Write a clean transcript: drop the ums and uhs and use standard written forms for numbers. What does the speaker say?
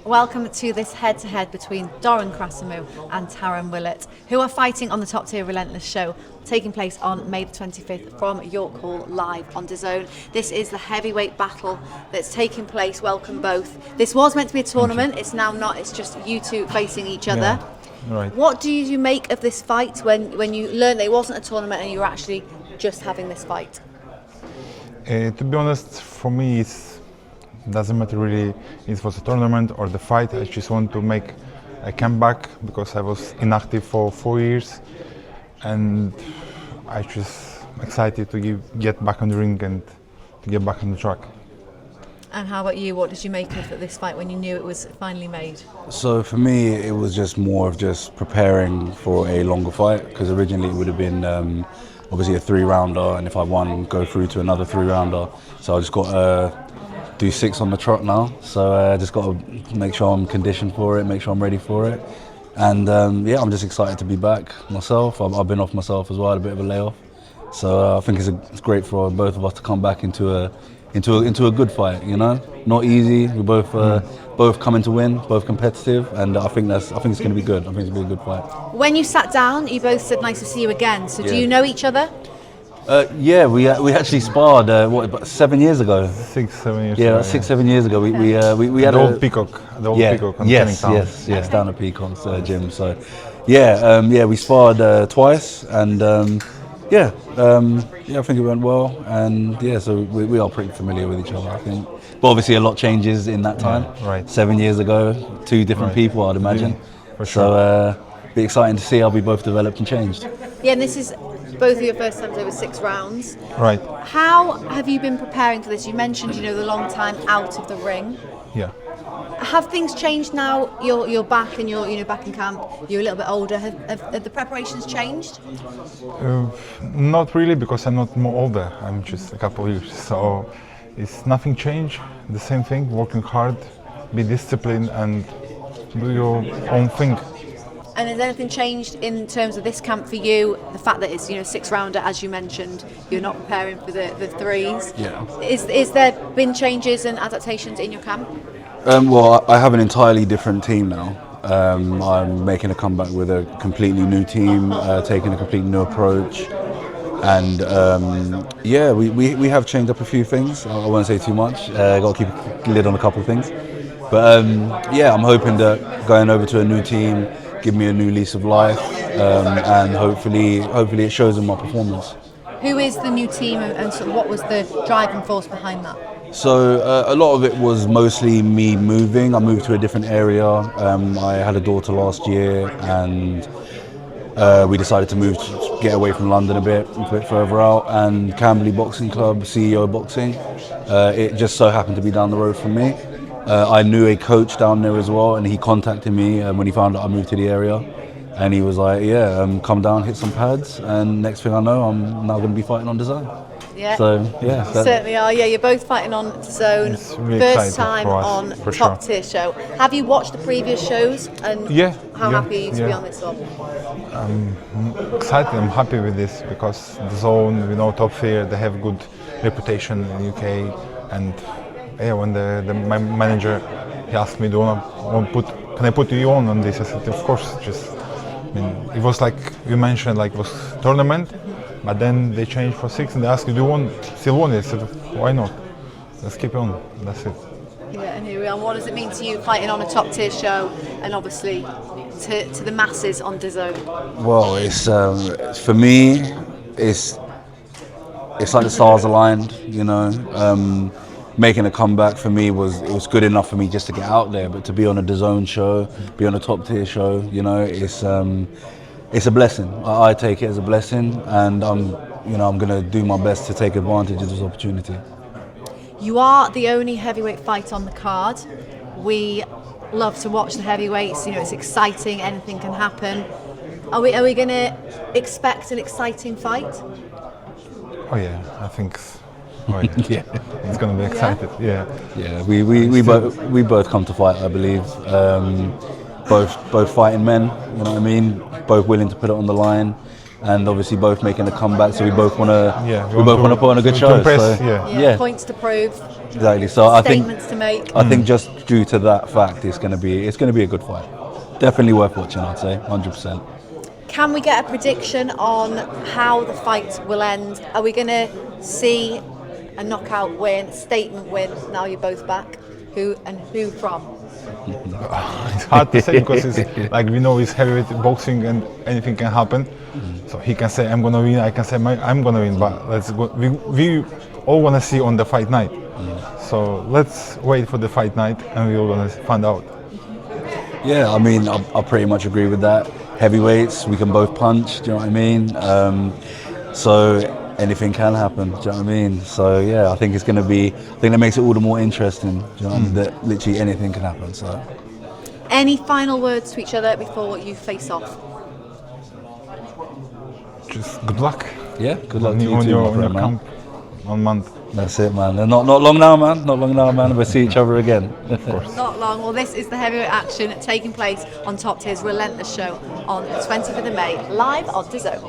Welcome to this head-to-head between Dorin Krasmaru and Terren Willett, who are fighting on the top tier Relentless show, taking place on May the 25th from York Hall live on DAZN. This is the heavyweight battle that's taking place. Welcome both. This was meant to be a tournament. It's now not. It's just you two facing each other. Yeah, right. What do you make of this fight when you learned that it wasn't a tournament and you were actually just having this fight? To be honest, for me, it doesn't matter really if it was a tournament or the fight. I just want to make a comeback because I was inactive for 4 years, and I just excited to get back on the ring and to get back on the track. And how about you? What did you make of this fight when you knew it was finally made? So for me, it was just more of just preparing for a longer fight, because originally it would have been obviously a 3-rounder, and if I won, go through to another 3-rounder. So I just got to do 6 on the trot now. So I just got to make sure I'm conditioned for it, make sure I'm ready for it. And yeah, I'm just excited to be back myself. I've been off myself as well, had a bit of a layoff. So I think it's great for both of us to come back into a good fight. You know, not easy. We both coming to win, both competitive, and I think it's going to be good. I think it's going to be a good fight. When you sat down, you both said nice to see you again. So do you know each other? Yeah, we actually sparred about 7 years ago. 6, 7 years. Yeah, ago, 6-7 years ago. We had the old Peacock. The old Peacock on Canning Town. Yes, down at Peacock's gym. So, yeah, we sparred twice, and yeah, I think it went well, and yeah, so we are pretty familiar with each other, I think. But obviously, a lot changes in that time. Yeah, right. 7 years ago, 2 different people, I'd imagine. Yeah, for sure. So, be exciting to see how we both developed and changed. Yeah, and this is both of your first times over 6 rounds. Right. How have you been preparing for this? You mentioned, the long time out of the ring. Yeah. Have things changed now? You're back and you're back in camp. You're a little bit older. Have the preparations changed? Not really, because I'm not more older. I'm just a couple of years. So it's nothing changed. The same thing. Working hard, be disciplined, and do your own thing. And has anything changed in terms of this camp for you? The fact that it's 6-rounder, as you mentioned, you're not preparing for the 3s. Yeah. Is there been changes and adaptations in your camp? Well, I have an entirely different team now. I'm making a comeback with a completely new team, taking a completely new approach, and yeah, we have changed up a few things. I won't say too much. Got to keep a lid on a couple of things, but yeah, I'm hoping that going over to a new team give me a new lease of life, and hopefully it shows in my performance. Who is the new team, and sort of what was the driving force behind that? So a lot of it was mostly me moving. I moved to a different area. I had a daughter last year, and we decided to move to get away from London a bit further out. And Camberley Boxing Club, CEO Boxing, it just so happened to be down the road from me. I knew a coach down there as well, and he contacted me when he found out I moved to the area. And he was like, yeah, come down, hit some pads, and next thing I know, I'm now going to be fighting on DAZN. Yeah. So, yeah. You certainly are. Yeah, you're both fighting on DAZN. It's really First exciting time for us, on for top sure. tier show. Have you watched the previous shows? And how happy are you to be on this one? I'm excited. I'm happy with this because DAZN, top tier, they have good reputation in the UK, and yeah, when my manager, he asked me, can I put you on this? I said, of course. It was like you mentioned, like it was tournament, but then they changed for 6 and they asked you, do you still want it? I said, why not? Let's keep on. That's it. Yeah, and here we are. What does it mean to you fighting on a top tier show, and obviously to the masses on DAZN? Well, it's for me, it's like the stars aligned, Making a comeback for me was good enough for me just to get out there, but to be on a DAZN show, be on a top tier show, it's a blessing. I take it as a blessing, and I'm going to do my best to take advantage of this opportunity. You are the only heavyweight fight on the card. We love to watch the heavyweights. It's exciting. Anything can happen. Are we going to expect an exciting fight? Oh yeah, I think. Right. Yeah, it's going to be exciting. Yeah. Yeah. We both come to fight, I believe. Both fighting men. You know what I mean? Both willing to put it on the line. and obviously both making a comeback. So we both want to we put on a good to show. impress, So, yeah. Points to prove, exactly. So statements to make. I think just due to that fact, it's going to be a good fight. Definitely worth watching, I'd say, 100%. Can we get a prediction on how the fight will end? Are we going to see a knockout win, statement win? Now you're both back. Who from? It's hard to say because it's like we know it's heavyweight boxing and anything can happen. So he can say I'm gonna win, I can say I'm gonna win, but let's go. We all wanna see on the fight night. So let's wait for the fight night and we're gonna find out. Yeah, I mean, I pretty much agree with that. Heavyweights, we can both punch. Do you know what I mean? So anything can happen. Do you know what I mean? So yeah, I think it's going to be. I think that makes it all the more interesting. Do you know what I mean? That literally anything can happen. So. Any final words to each other before you face off? Just good luck. Yeah, good luck to you on too, your my friend, man. camp on month. That's it, man. Not long now, man. Not long now, man. We'll see each other again. Of course. Not long. Well, this is the heavyweight action taking place on Top Tier's Relentless show on the 20th of May, live on DAZN.